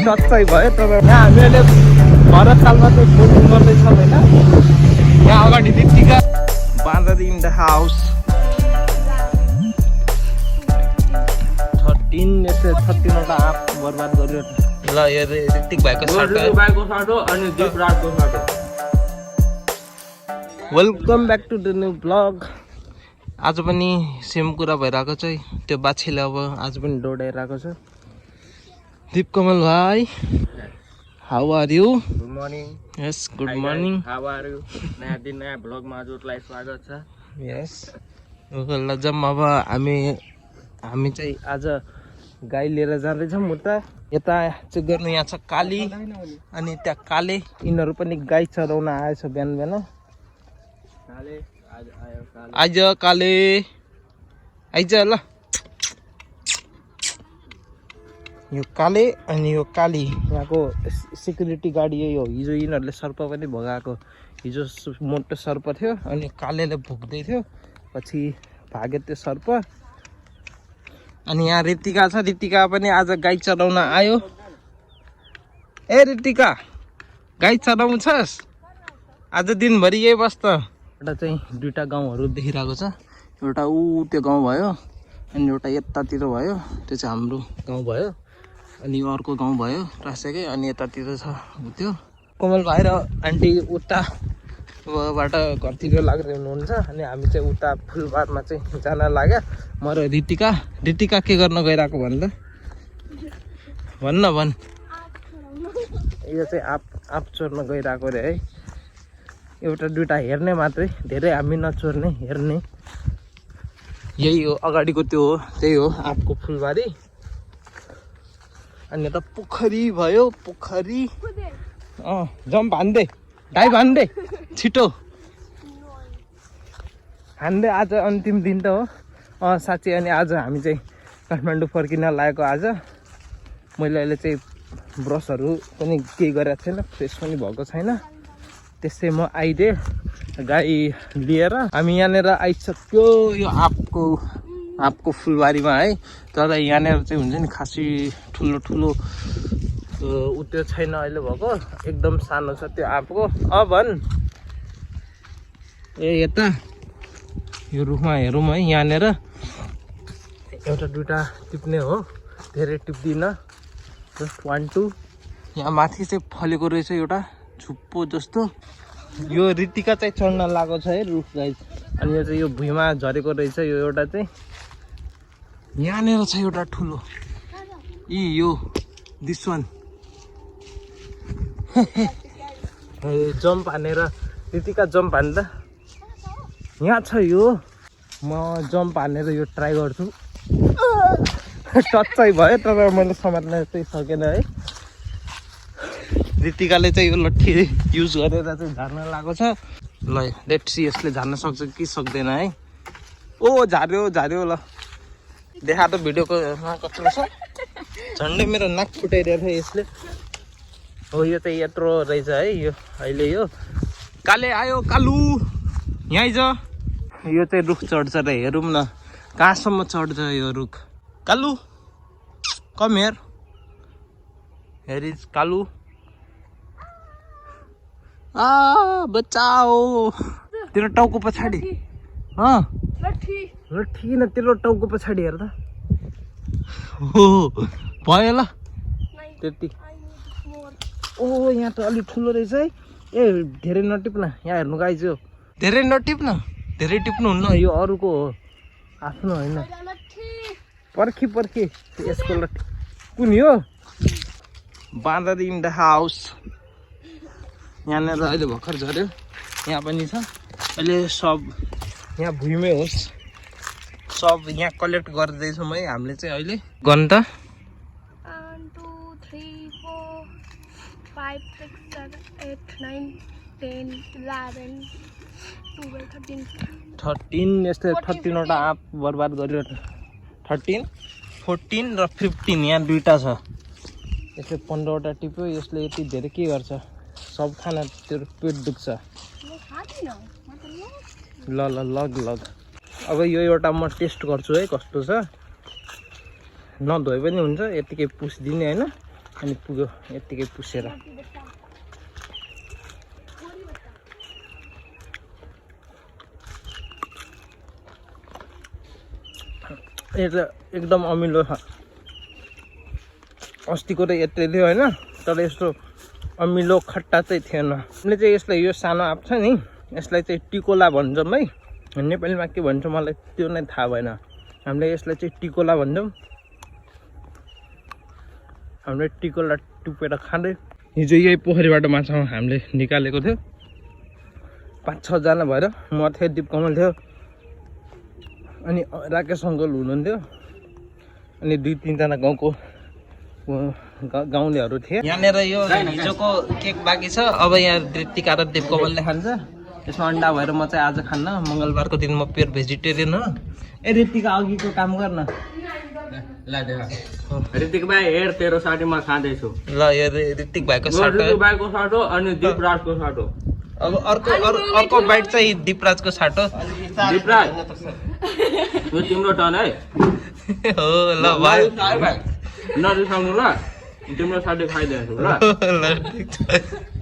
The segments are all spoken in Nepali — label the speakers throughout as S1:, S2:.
S1: टच्चै भयो तर यहाँ हामीले 12 सालमा चाहिँ बोटिङ गर्दैछौँ होइन। यहाँ अगाडि दित्तिका बाँदर इन द हाउस 13 वटा आँप बर्बाद गर्यो। ल यो ऋतिक भाइको सर्ट हो अनि दिपराजको सर्ट हो। Welcome back to the new blog. आज पनि सेम कुरा भइरहेको छ। त्यो बाछीले अब आज पनि दौडाइरहेको छ। दीप कमल भाइ, how are you?
S2: Good morning.
S1: Yes good morning.
S2: How are you? नयाँ दिन नयाँ ब्लगमा हजुरलाई स्वागत छ।
S1: यस ल जाऊँ अब हामी चाहिँ आज गाई लिएर जाँदैछौँ उता। यता चाहिँ गर्नु यहाँ छ काली अनि त्यहाँ काले। यिनीहरू पनि गाई चराउन आएछ बिहान बिहान। आइज काले आइज ल। यो काले अनि यो काली यहाँको सेक्युरिटी गार्ड यही हो। हिजो यिनीहरूले सर्प पनि भगाएको। हिजो मोटो सर्प थियो अनि कालेले भुक्दै थियो, पछि भाग्यो त्यो सर्प। अनि यहाँ ऋतिका छ। ऋतिका पनि आज गाई चराउन आयो। ए ऋतिका, गाई चराउँछस्? आज दिनभरि यही बस्छ। एउटा चाहिँ दुईवटा गाउँहरू देखिरहेको छ। एउटा ऊ त्यो गाउँ भयो अनि एउटा यतातिर भयो, त्यो चाहिँ हाम्रो गाउँ भयो। अनि अर्को गाउँ भयो रासेकै। अनि यतातिर छ त्यो कमल भाइ र आन्टी उताबाट घरतिर लाग्दै हुनुहुन्छ। अनि हामी चाहिँ उता फुलबारमा चाहिँ जान लाग्यो। म र ऋतिका के गर्न गइरहेको भन् त, भन्न भन्। यो चाहिँ आँप चोर्न गइरहेको अरे है। एउटा दुईवटा हेर्ने मात्रै, धेरै हामी नचोर्ने, हेर्ने। यही हो अगाडिको त्यो हो, त्यही हो आँपको फुलबारी। अनि यता पोखरी भयो, पोखरी। जम्प हान्दे, डाइभ हान्दे छिटो हान्दे। आज अन्तिम दिन त हो साँच्चै। अनि आज हामी चाहिँ काठमाडौँ फर्किन लागेको। आज मैले अहिले चाहिँ ब्रसहरू पनि केही गरेको छैन, फ्रेस पनि भएको छैन। त्यसै म आइदिएँ गाई लिएर। हामी यहाँनिर आइसक्यो यो आँपको फुलबारीमा है। तर यहाँनिर चाहिँ हुन्छ नि खासै ठुलो त्यो छैन अहिले भएको, एकदम सानो छ त्यो आँपको। भन् ए यता यो रुखमा हेरौँ है। यहाँनिर एउटा दुईवटा टिप्ने हो, धेरै टिप्दिनँ, जस्ट 1 2। यहाँ माथि चाहिँ फलेको रहेछ एउटा झुप्पो जस्तो। यो ऋतिका चाहिँ चढ्न लागेको छ है रुख गाई। अनि यो चाहिँ यो भुइँमा झरेको रहेछ। यो एउटा चाहिँ यहाँनिर छ एउटा ठुलो। यो दिस वान जम्प हानेर ऋतिका जम्प हान्दा यहाँ छ यो। म जम्प हानेर यो ट्राई गर्छु। टच्चै भयो तर मैले समात्न चाहिँ सकेन है। ऋतिकाले चाहिँ यो लट्ठी युज गरेर चाहिँ झार्न लागेको छ। ल लेट्स सी यसले झार्न सक्छ कि सक्दैन है। ओ झार्यो ल। देखा त भिडियोको कत्रो छ। झन्डै मेरो नाक फुटाइदिएको थियो यसले। हो यो चाहिँ यत्रो रहेछ है। यो अहिले यो काले आयो, कालु यहाँ आइज। यो चाहिँ रुख चढ्छ र हेरौँ न कहाँसम्म चढ्छ यो रुख। कालु कम हेर, हेर इज कालु। बचाओ। तेरो टाउको पछाडि लट्ठी न, तेरो टाउको पछाडि हेर त। हो भयो ल त्यति। ओ यहाँ त अलिक ठुलो रहेछ है। ए धेरै नटिप्न, यहाँ हेर्नु गाइज। यो धेरै नटिप्न, धेरै टिप्नुहुन्न। यो अरूको हो, आफ्नो होइन। पर्खी यसको लट्ठी कुन यो? बाँदर इन द हाउस। यहाँनिर अहिले भर्खर झऱ्यो। यहाँ पनि छ अहिले। सब यहाँ भुइँमै होस्, सब यहाँ कलेक्ट गर्दैछौँ है हामीले चाहिँ अहिले। गर्नु त
S3: 1 2 3 4 5 6 7 8 9 10 11 12 13
S1: यस्तै 13 वटा आँप बर्बाद गर्यो। 13 14 र 15 यहाँ दुईवटा छ। यसले 15 वटा टिप्यो। यसले यति धेरै के गर्छ, सब खाना त्यो पेट दुख्छ। ल अब यो एउटा म टेस्ट गर्छु है कस्तो छ। नधोए पनि हुन्छ, यतिकै पुछिदिने होइन। अनि पुग्यो यतिकै पुसेर एकदम अमिलो छ अस्तिको त यत्रै थियो होइन तर यस्तो अमिलो खट्टा चाहिँ थिएन हामीले चाहिँ यसलाई यो सानो आँप छ नि यसलाई चाहिँ टिकोला भन्छौँ है नेपालीमा के भन्छ मलाई त्यो नै थाहा भएन हामीले यसलाई चाहिँ टिकोला भन्छौँ हामीले टिकोला टुपेर खाँदै हिजो यही पोखरीबाट माछा हामीले निकालेको थियो 5-6 जना भएर म थिएँ दिपकमल थियो अनि राकेश अङ्कल हुनुहुन्थ्यो अनि 2-3 जना गाउँको गाउँलेहरू थिए यहाँनिर यो हिजोको केक बाँकी छ अब यहाँ ऋतिका र दिपकमलले खान्छ यसमा अन्डा भएर म चाहिँ आज खान्न मङ्गलबारको दिन म प्योर भेजिटेरियन हो ए ऋतिका अघिको काम गर्न
S2: ऋतिक भाइ हेर तेरो साथीमा खाँदैछु
S1: ल यो ऋतिक भाइको साटो
S2: भाइको साटो अनि दिपराजको साटो
S1: अब अर्को बाइट चाहिँ दिपराजको साटो
S2: दिपराज यो तिम्रो टर्न है
S1: हो ल भाइ
S2: नरिसाउनु ल तिम्रो साथी खाइदिन्छु ल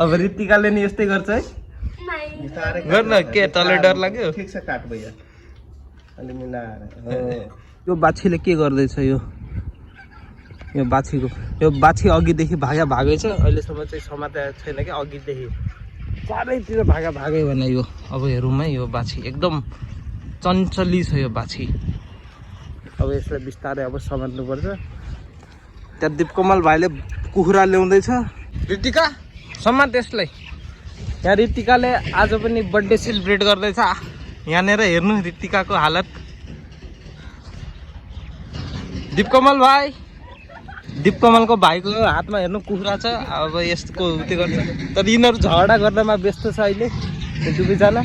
S1: अब ऋतिकाले नि यस्तै गर्छ है गर्न के तँलाई डर लाग्यो
S4: ठिक छ काट भैया अलि मिलाएर
S1: यो बाछीले के गर्दैछ यो बाछी अघिदेखि भागै छ अहिलेसम्म चाहिँ समातेको छैन कि अघिदेखि चारैतिर भागै भने यो अब हेरौँ है यो बाछी एकदम चञ्चली छ यो बाछी अब यसलाई बिस्तारै अब समात्नुपर्छ त्यहाँ दिपकमल भाइले कुखुरा ल्याउँदैछ ऋतिका समात यसलाई यहाँ ऋतिकाले आज पनि बर्थडे सेलिब्रेट गर्दैछ यहाँनिर हेर्नु ऋतिकाको हालत दिपकमलको भाइको हातमा हेर्नु कुखुरा छ अब यस्तो त्यो गर्छ तर यिनीहरू झगडा गर्दामा व्यस्त छ अहिले दुवैजना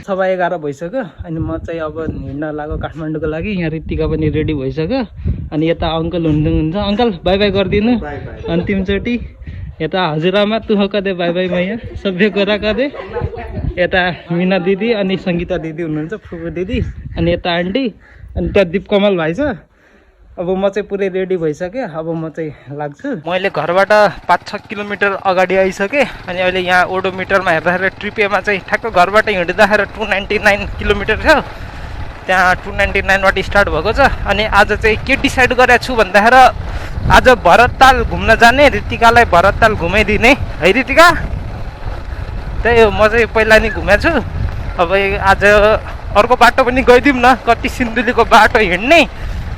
S1: 11:15 भइसक्यो अनि म चाहिँ अब हिँड्न लाग्यो काठमाडौँको लागि यहाँ ऋतिका पनि रेडी भइसक्यो अनि यता अङ्कल हुनुहुन्छ अङ्कल बाई बाई गरिदिनु अन्तिमचोटि यता हजुरआमा तुह कदे बाई बाई मैया सभ्य कुरा कदे यता मिना दिदी अनि सङ्गीता दिदी हुनुहुन्छ फुपू दिदी अनि यता आन्टी अनि त्यहाँ दिपकमल भाइ छ अब म चाहिँ पुरै रेडी भइसकेँ अब म चाहिँ लाग्छु मैले घरबाट 5-6 किलोमिटर अगाडि आइसकेँ अनि अहिले यहाँ ओडोमिटरमा हेर्दाखेरि ट्रिपेमा चाहिँ ठ्याक्क घरबाट हिँड्दाखेरि 299 किलोमिटर थियो त्यहाँ 299बाट स्टार्ट भएको छ अनि आज चाहिँ के डिसाइड गरेको छु भन्दाखेरि आज भरतताल घुम्न जाने ऋतिकालाई भरतताल घुमाइदिने है ऋतिका त्यही हो म चाहिँ पहिला नि घुमेको छु अब आज अर्को बाटो पनि गइदिउँ न कति सिन्धुलीको बाटो हिँड्ने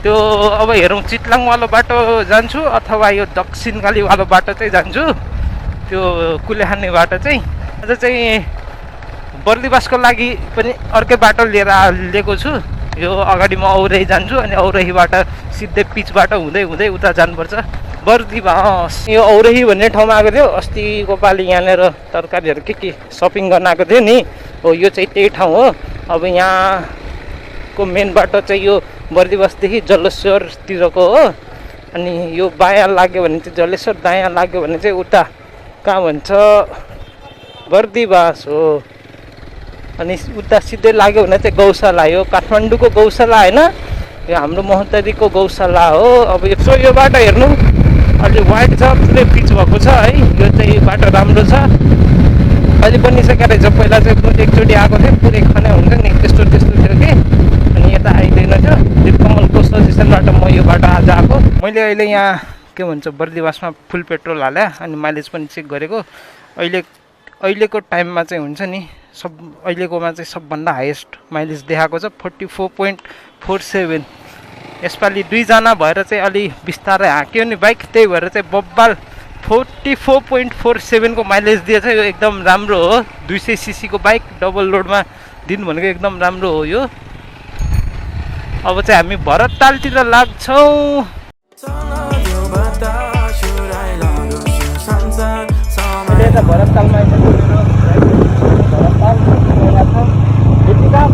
S1: त्यो अब हेरौँ चितलाङवालो बाटो जान्छु अथवा यो दक्षिणकालीवालो बाटो चाहिँ जान्छु त्यो कुलेखानी बाटो चाहिँ आज चाहिँ बर्दिवासको लागि पनि अर्कै बाटो लिएको छु यो अगाडि म औरही जान्छु अनि औरहीबाट सिधै पिच बाटो हुँदै हुँदै उता जानुपर्छ बर्दिवास यो औरही भन्ने ठाउँमा आएको थियो अस्तिको पालि यहाँनिर तरकारीहरू के सपिङ गर्न आएको थियो नि हो यो चाहिँ त्यही ठाउँ हो अब यहाँको मेन बाटो चाहिँ यो बर्दिवासदेखि जलेश्वरतिरको हो अनि यो बायाँ लाग्यो भने चाहिँ जलेश्वर दायाँ लाग्यो भने चाहिँ उता कहाँ भन्छ बर्दिवास हो अनि उता सिधै लाग्यो भने चाहिँ गौशाला यो काठमाडौँको गौशाला होइन यो हाम्रो महोत्तरीको गौशाला हो अब यो बाटो हेर्नु अलि वाइड छ पुरै पिच भएको छ है यो चाहिँ बाटो राम्रो छ अहिले पनि सकेर रहेछ पहिला चाहिँ एकचोटि आएको थियो पुरै खने हुन्छ नि त्यस्तो थियो कि अनि यता आइँदैन थियो दिपकमलको सजेसनबाट म यो बाटो आज आएको मैले अहिले यहाँ के भन्छ बर्दिवासमा फुल पेट्रोल हाले अनि माइलेज पनि चेक गरेको अहिलेको टाइममा चाहिँ हुन्छ नि अहिलेकोमा चाहिँ सबभन्दा हाइएस्ट माइलेज देखाएको छ 44.47 यसपालि 2 जना भएर चाहिँ अलि बिस्तारै हाँक्यो नि बाइक त्यही भएर चाहिँ बब्बाल 44.47 को माइलेज दिएछ यो एकदम राम्रो हो 200 सीसी को बाइक डबल लोडमा दिनु भनेको एकदम राम्रो हो यो अब चाहिँ हामी भरततालतिर लाग्छौँ भरततालमा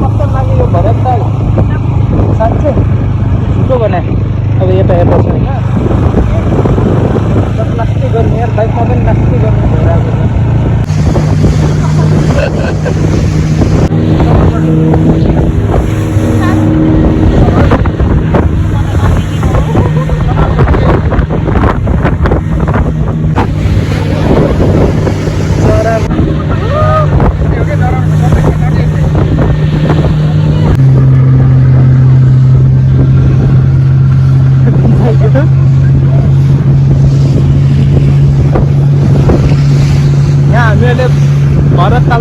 S1: कस्तो लाग्यो यो भरतताल साँच्चै छिटो भने अब यता हेर्दा छ होइन नास्ति गर्ने यार बाइकमा पनि नास्ति गर्ने भइरहेको छ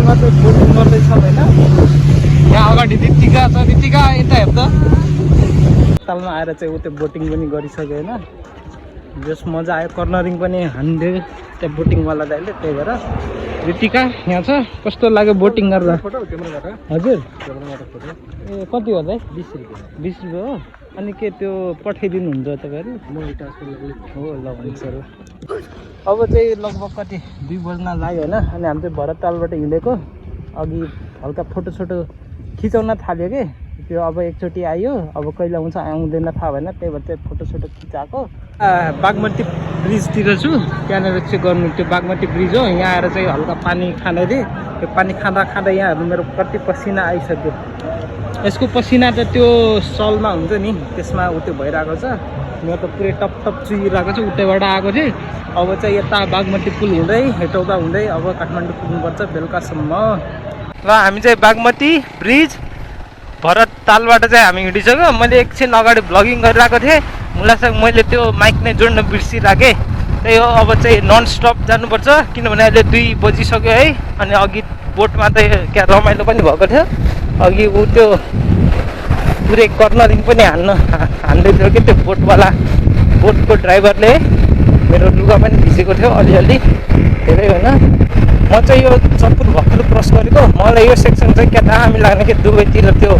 S1: तालमा चाहिँ बोटिङ गर्दैछ होइन। यहाँ अगाडि ऋतिका छ, ऋतिका यता हेर्छ। तालमा आएर चाहिँ ऊ त्यो बोटिङ पनि गरिसक्यो होइन। जस मजा आयो, कर्नरिङ पनि हान्दियो त्यो बोटिङवाला दाइले, त्यही भएर। ऋतिका यहाँ छ, कस्तो लाग्यो बोटिङ गर्दा? हजुर ए कति हो दाइ? 20 रुपियाँ। 20 रुपियाँ हो। अनि के त्यो पठाइदिनुहुन्छ तपाईँहरू? हो ल हुन्छ। अब चाहिँ लगभग कति 2 बज्न लाग्यो होइन। अनि हामी चाहिँ भरत तालबाट हिँडेको, अघि हल्का फोटोसोटो खिचाउन थाल्यो कि त्यो अब एकचोटि आयो, अब कहिले आउँछ आउँदैन थाहा भएन, त्यही भएर चाहिँ फोटोसोटो खिचाएको। बागमती ब्रिजतिर छु, त्यहाँनिर चाहिँ गर्नु त्यो बागमती ब्रिज हो। यहाँ आएर चाहिँ हल्का पानी खाँदै थिएँ, त्यो पानी खाँदा खाँदा यहाँहरू मेरो कति पसिना आइसक्यो। यसको पसिना त त्यो सलमा हुन्छ नि त्यसमा उत्यो भइरहेको छ। म त पुरै टप टप चुहिरहेको छु, उतैबाट आएको थिएँ। अब चाहिँ यता बागमती पुल हुँदै हेटौँदा हुँदै अब काठमाडौँ पुग्नुपर्छ बेलुकासम्म। र हामी चाहिँ बागमती ब्रिज भरत तालबाट चाहिँ हामी हिँडिसक्यो। मैले एकछिन अगाडि भ्लगिङ गरिरहेको थिएँ, मुलासँग मैले त्यो माइक नै जोड्न बिर्सिराखेँ। त्यही हो, अब चाहिँ नन स्टप जानुपर्छ किनभने अहिले 2 बजिसक्यो है। अनि अघि बोटमा त क्या रमाइलो पनि भएको थियो। अघि ऊ त्यो पुरै कर्नरिङ पनि हान्दै थियो कि त्यो बोटवाला, बोटको ड्राइभरले। मेरो लुगा पनि भिजेको थियो अलिअलि, धेरै होइन। म चाहिँ यो चतुर भर्खर क्रस गरेको। मलाई यो सेक्सन चाहिँ क्या दामी लाग्ने कि दुवैतिर त्यो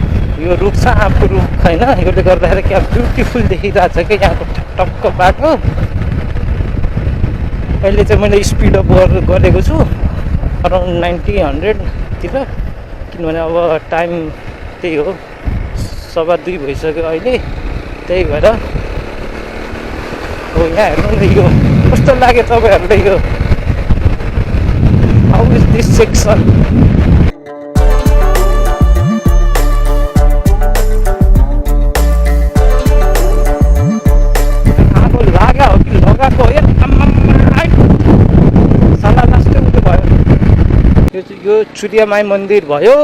S1: यो रुख छ, आँपको रुख होइन। यसले गर्दाखेरि क्या ब्युटिफुल देखिरहेको छ कि यहाँको टक्क बाटो। अहिले चाहिँ मैले स्पिड अप गरेको छु अराउन्ड 90-100तिर, किनभने अब टाइम त्यही हो 2:15 भइसक्यो अहिले। त्यही भएर हो। यहाँ हेर्नु न यो कस्तो लाग्यो तपाईँहरूलाई यो? How is this section? आगो लाग्यो हो कि लगाएको? साला लास्टै उयो भयो। यो चुरियामाई मन्दिर भयो।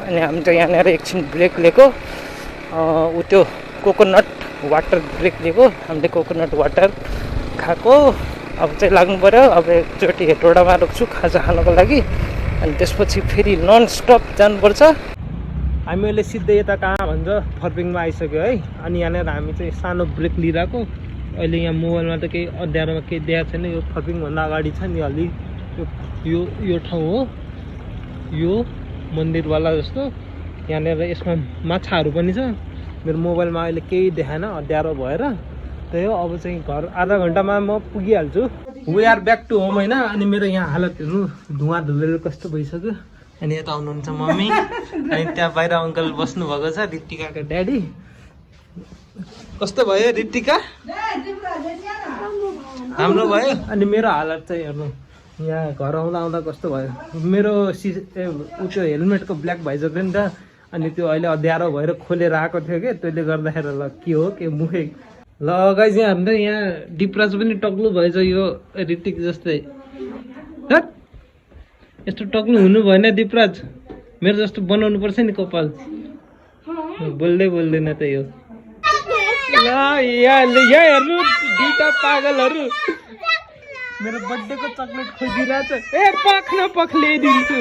S1: अनि हामी चाहिँ यहाँनिर एकछिन ब्रेक लिएको, ऊ त्यो कोकोनट वाटर ब्रेक लिएको। हामीले कोकोनट वाटर खाएको। अब चाहिँ लाग्नु पऱ्यो। अब एकचोटि हेटौडामा रोक्छु खाजा खानको लागि, अनि त्यसपछि फेरि नन स्टप जानुपर्छ। हामी अहिले सिधै यता कहाँ भन्छ फर्पिङमा आइसक्यो है। अनि यहाँनिर हामी चाहिँ सानो ब्रेक लिइरहेको। अहिले यहाँ मोबाइलमा त केही अँध्यारोमा केही देखाएको छैन। यो फर्पिङभन्दा अगाडि छ नि अलि यो ठाउँ हो, यो मन्दिरवाला जस्तो। यहाँनिर यसमा माछाहरू पनि छ। मेरो मोबाइलमा अहिले केही देखाएन अँध्यारो भएर। त्यही हो, अब चाहिँ घर आधा घन्टामा म पुगिहाल्छु। We are back to home होइन। अनि मेरो यहाँ हालत हेर्नु, धुवा धुलेर कस्तो भइसक्यो। अनि यता आउनुहुन्छ मम्मी, अनि त्यहाँ बाहिर अङ्कल बस्नुभएको छ, ऋतिकाको ड्याडी। कस्तो भयो ऋतिका? राम्रो भयो। अनि मेरो हालत चाहिँ हेर्नु, यहाँ घर आउँदा आउँदा कस्तो भयो। मेरो ऊ त्यो हेलमेटको ब्ल्याक भाइजर थियो नि त, अनि त्यो अहिले अँध्यारो भएर खोलेर आएको थियो कि त्यसले गर्दाखेरि ल के हो के मुखे। ल गाइस, यहाँ हाम्रो यहाँ डिप्राज पनि टक्लु भएछ यो ऋतिक जस्तै। यस्तो टक्लु हुनु भएन डिप्राज, मेरो जस्तो बनाउनु पर्छ नि कपाल। बोल्दै बोल्दैन त यो। ल यहाँ हेर्नु, 2टा पागलहरू मेरो बर्थडेको चक्लेट खोजिरहेछ। ए पख न पख ल्याइदिन्छु।